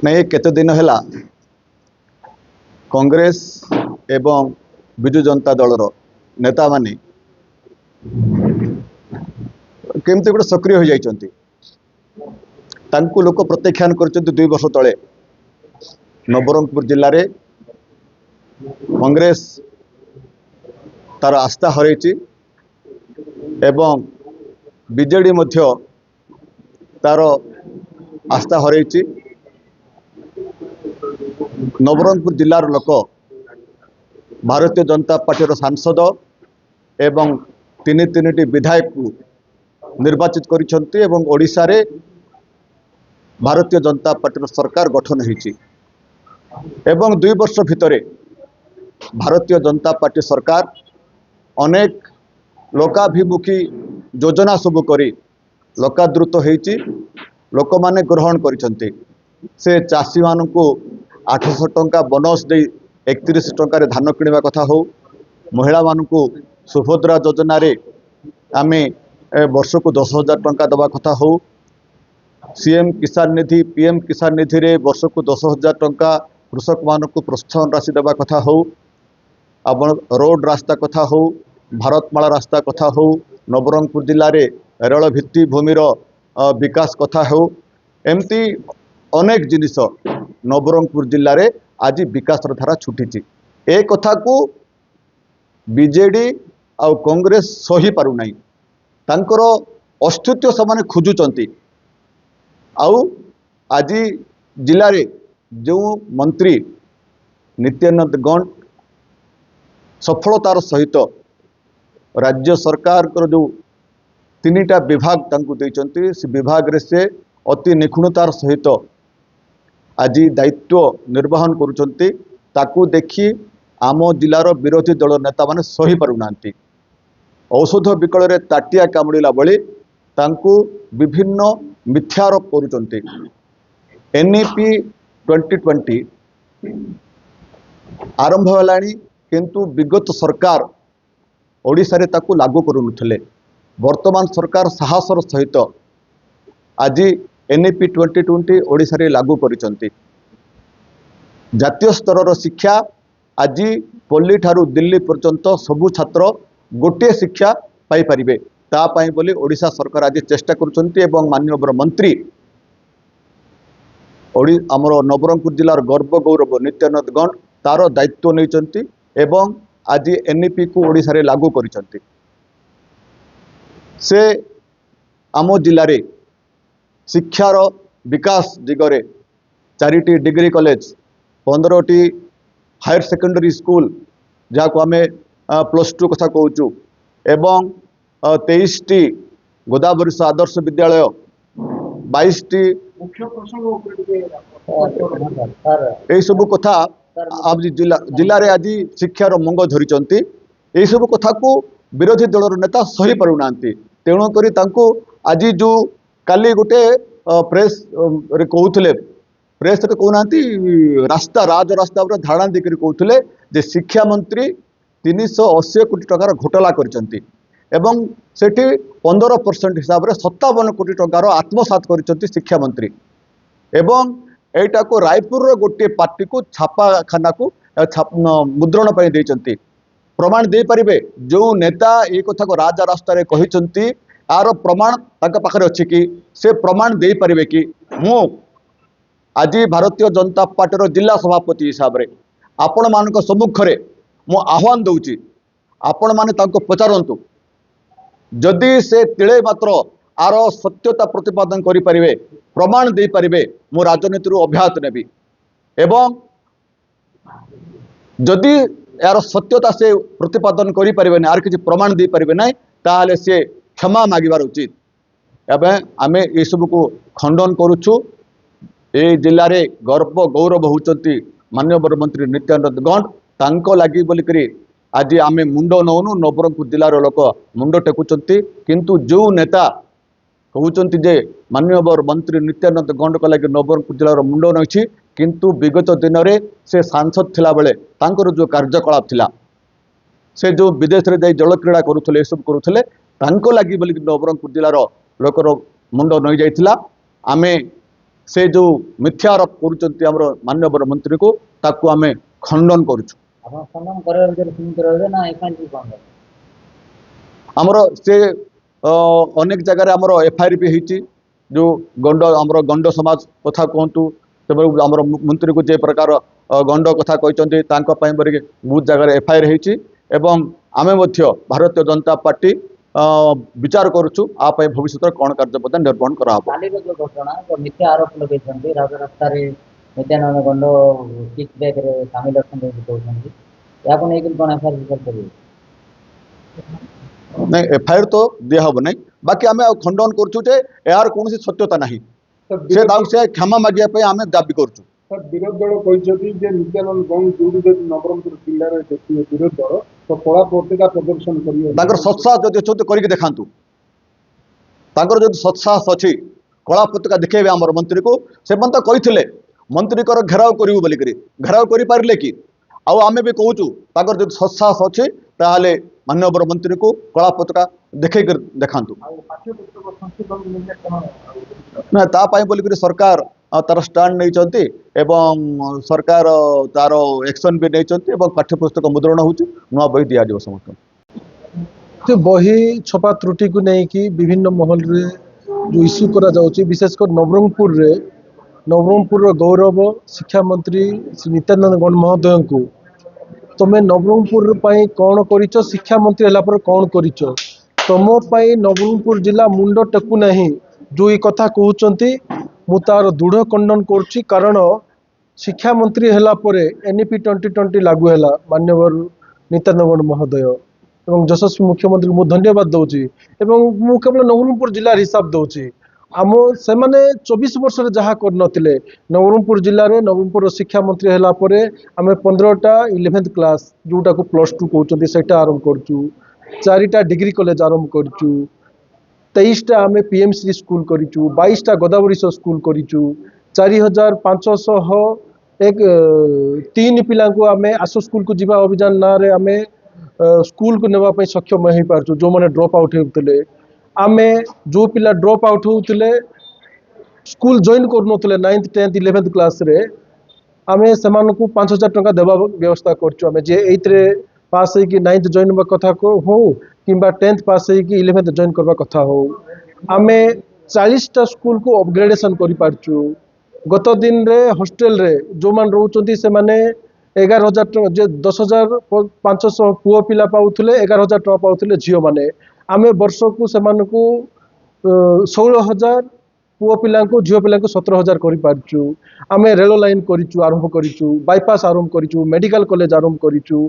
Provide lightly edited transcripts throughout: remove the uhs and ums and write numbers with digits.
नहीं केते दिन है कांग्रेस एवं विजु जनता दलर नेता माने केमती गोटे सक्रिय हो जाइछन्ति तांकु लोक प्रत्याख्यान करछन्ति 2 वर्ष तले नवरंगपुर जिल्ला रे कांग्रेस तार आस्था हरैछि एवं बीजेडी मध्य तार आस्था हरैछि। नवरंगपुर जिलार लोक भारतीय जनता पार्टी सांसद एवं तीन विधायक को निर्वाचित करिसेंति एवं ओडिशा रे भारतीय जनता पार्टी सरकार गठन होईछि एवं 2 वर्ष भितरे भारतीय जनता पार्टी सरकार अनेक लोकाभिमुखी योजना सब करी लोकादृत होईछि लोक माने ग्रहण करिसेंति। से चाषी मानकु 800 टंका बोनस दे 31 टंका धान किणवा कथा हो, महिला मानकु सुभद्रा योजना रे आमे वर्ष को 10,000 टंका दवा कथा हो, सीएम किसान निधि पीएम किसान निधि रे वर्ष को 10,000 टंका कृषक मानकु प्रोत्साहन राशि दवा कथा हो, आपण रोड रास्ता कथा हो, भारतमाला रास्ता कथा हो, नवरंगपुर जिले रे रेल भित्ति भूमिर विकास कथा हो, एमती अनेक जिनिस नवरंगपुर जिले रे आज विकास धारा छुटी। ए कथा को बीजेडी आ कांग्रेस सही पारु नाही, तांकर अस्तित्व से खोजुचंती। आउ आज जिले रे जो मंत्री नित्यानंद गौंड सफलतार सहित राज्य सरकार जो 3टा विभाग तांकु देइचंती, से विभाग रे से अति निपुणतार सहित आज दायित्व निर्वहन करुचंती। ताकू देखी आम जिलार विरोधी दल नेता माने सही पारु नांती। औषध विकल रे ताटिया कामुड़िला बळी तांकु विभिन्न मिथ्यारोप करुचंती। एनईपी 2020 आरंभ हलानी किंतु विगत सरकार ओडिशा रे ताकू लागू करुनथले। वर्तमान सरकार साहसर सहित आज एनईपी 2020 ओडिशा रे लागू करिसंती। जातीय स्तर शिक्षा आज पल्ली ठारू दिल्ली पर्यंत सबु छात्र गोटे शिक्षा पाई परिबे, ता पाई बोली ओडिशा सरकार आज चेष्टा करुचंती एवं माननीय मंत्री आमर नवरंगपुर जिलार गर्व गौरव नित्यानंद गौंड तार दायित्व नहीं एवं आज एनईपी को ओडिशा रे लागू करिसंती। से आम जिले रे शिक्षार विकास दिगरे 4टी डिग्री कॉलेज 15टी हायर सेकेंडरी स्कूल जहाँ को आम +2 कथा कहूँ एवं 23टी गोदावरी आदर्श विद्यालय 22टी यही सब कथा आज जिला रे आज शिक्षार मंग धरिचंती। यही सब कथा को विरोधी दलर नेता सही पारु नांती। तेणुक आज जो काली गोटे प्रेस रे कहूले प्रेस रे कहूना रास्ता राज रास्ता धारणा देकर कहूले जे शिक्षा मंत्री 380 कोटी टकार घोटाला करचंती एवं सेठी 15% हिसाब रे 57 कोटी टकार आत्मसात करचंती शिक्षा मंत्री एवं एटा को रायपुर गोटे पार्टी को छापाखाना को मुद्रण पर देचंती। प्रमाण दे पारिबे जो नेता ये कथा को राजा रास्ता रे कहिचंती आर प्रमाण ताका पाखरे अछि कि से प्रमाण दे पारिबे कि मु आज भारतीय जनता पार्टी जिला सभापति हिसाब रे आपण मानक सम्मुख रे मु आह्वान दउची आपण माने तांको पचारंतु जदि से तिळे मात्र आर सत्यता प्रतिपादन करि परिबे प्रमाण दे पारिबे मु राजनीति रु अभ्यात नेबी एवं जदि यार सत्यता से प्रतिपादन करि परिबे नै आर किछि प्रमाण दे परिबे नै ताले से क्षमा मागिबार उचित। एवं आमे ए सब को खंडन करूछु। ए जिले रे गर्व गौरव होचंती माननीय मंत्री नित्यानंद गौंड तांको लागि बोली करी आज आमे मुंड नौनु नवरंगपुर जिलार लोक मुंड टेकुचंती किंतु जो नेता कहउचंती जे माननीय मंत्री नित्यानंद गौंड को लागि नवरंगपुर जिलार मुंड नइछि किंतु विगत दिन रे से सांसद थिला बेले तांकर जो कार्यकलाप थिला से जो विदेश रे जाई जल क्रीड़ा करुथले सब करुथले तांको लागि बोली नवरंगपुर जिलार लोकर मुंड नई जाइथिला। आमे से जो मिथ्या आरोप करुँच माननीय मंत्री को ताकू आम खंडन करुचु आमर से अनेक जगह आमर एफआईआर भी होती जो गंड समाज कथा कहतु आमर मंत्री को जे प्रकार गंड कथा कहते बहुत जगह एफआईआर होती आमे भारतीय जनता पार्टी विचार करुचु आप भविष्य कौन कार्य निर्वहन करा मिथ्या आरोप लगे राजरास्तार नित्यानंद गंड किक बैक सामिल अच्छा कौन एफआईआर नहीं एफआईआर तो दिया हम नहीं बाकी आम खंडन करुचु यार कौन सत्यता ना से क्षमा मागे आम दाबी करुचु विरोध दल कहते नित्यानंद गंग जो नवरंगपुर जिले में देखिए विरोध दल तो कला पत्रिका प्रदर्शन कर सत्साहस जब अच्छे करके देखातु जो सत्साहस अच्छी कला पत्रिका देखे आम मंत्री को से तो कहते मंत्री घेराव करूँ बोलिक घेराव कर कि आम भी कहूँ जो सत्साहस अच्छी ताले माननीय मंत्री को कला पत्रिका देखे देखातु ना तापाई बोलिक सरकार तार स्टाण्ड नहीं सरकार तार एक्शन भी नहीं पाठ्यपुस्तक मुद्रण हो नुआ बही दि जाव समस्त बही छपा त्रुटि को लेकिन विभिन्न महल रे जो इश्यू करा जाउची विशेषकर नवरंगपुर गौरव शिक्षा मंत्री श्री नित्यानंद गौड़ महोदय को तुम्हें नवरंगपुर कौन करिच शिक्षा मंत्री हला पर कौन करिच तुम नवरंगपुर जिला मुंड टेकु नहीं जो ये कथा कहते मु तार दृढ़ खंडन करुच्ची कारण शिक्षा मंत्री हला परे एनईपी 2020 लागू है मान्यवर नित्यानंद गौड़ महोदय एवं यशस्वी मुख्यमंत्री को धन्यवाद दूची मु केवल नवरंगपुर जिला हिसाब दूची आम से 24 वर्ष जहाँ करनथिले नवरंगपुर जिले में नवरंगपुर शिक्षा मंत्री हला परे आम 15टा 11th क्लास जोटा को +2 कहते से आरंभ करूँ 4टा डिग्री कॉलेज आरंभ करूँ 23टा आम पीएमसी स्कूल करूँ 22टा गोदावरी स्कूल करूँ 4500 एक 3 पिला आम आसो स्कूल को जीवा अभियान ना रे आम स्कूल को नेवाई सक्षम हो पार्छु जो मैंने ड्रॉप आउट होते आम जो पिला ड्रॉप आउट होते स्कूल जॉइन करूँ 9th 10th 11th क्लास रे आम से 5000 टंका देवा व्यवस्था करें जे 8th पास हो 9th जॉइन कथा हो कि 10th पास हो 11th जॉइन करवा कथा हो आम 40टा स्कूल को अपग्रेडेशन कर पार्छु गत दिन रे हॉस्टल रे जो मान रोचंती से माने 11000 टका 10500 पुओ पिला पाउथले 11000 टका पाउथले झियो माने आमे वर्ष को से मान को 16000 पुओ पिला को झियो पिला को 17000 कर पार्छु आमे रेल लाइन करिचु आरंभ करिचु बाईपास आरंभ करिचु मेडिकल कॉलेज आरंभ करिचु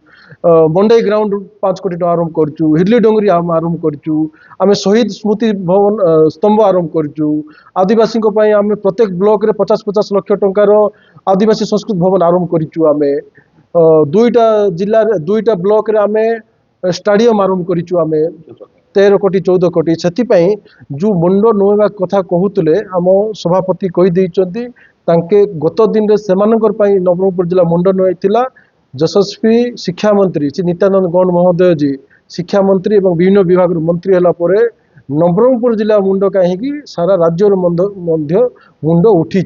बंडई ग्राउंड 5 कोटी टका आरंभ करिचु हिरली डोंगरी आरंभ करिचु आमे शहीद स्मृति भवन स्तंभ आरंभ करिचु आदिवासी को पई आमे प्रत्येक ब्लॉक रे 50-50 लाख टंकार आदिवासी संस्कृत भवन आरंभ करिचु आमे 2टा जिला 2टा ब्लॉक रे आमे स्टेडियम आरंभ करिचु आमे 13 कोटी 14 कोटी से जो मुंड नुआ कथा कहते आम सभापति कहीदे गत दिन से नवरंगपुर जिला मुंड नुआई यशस्वी शिक्षा मंत्री श्री नित्यानंद गौड़ महोदय जी शिक्षा मंत्री और विभिन्न विभाग मंत्री है नवरंगपुर जिला मुंड कहीं सारा राज्य मुंड उठी।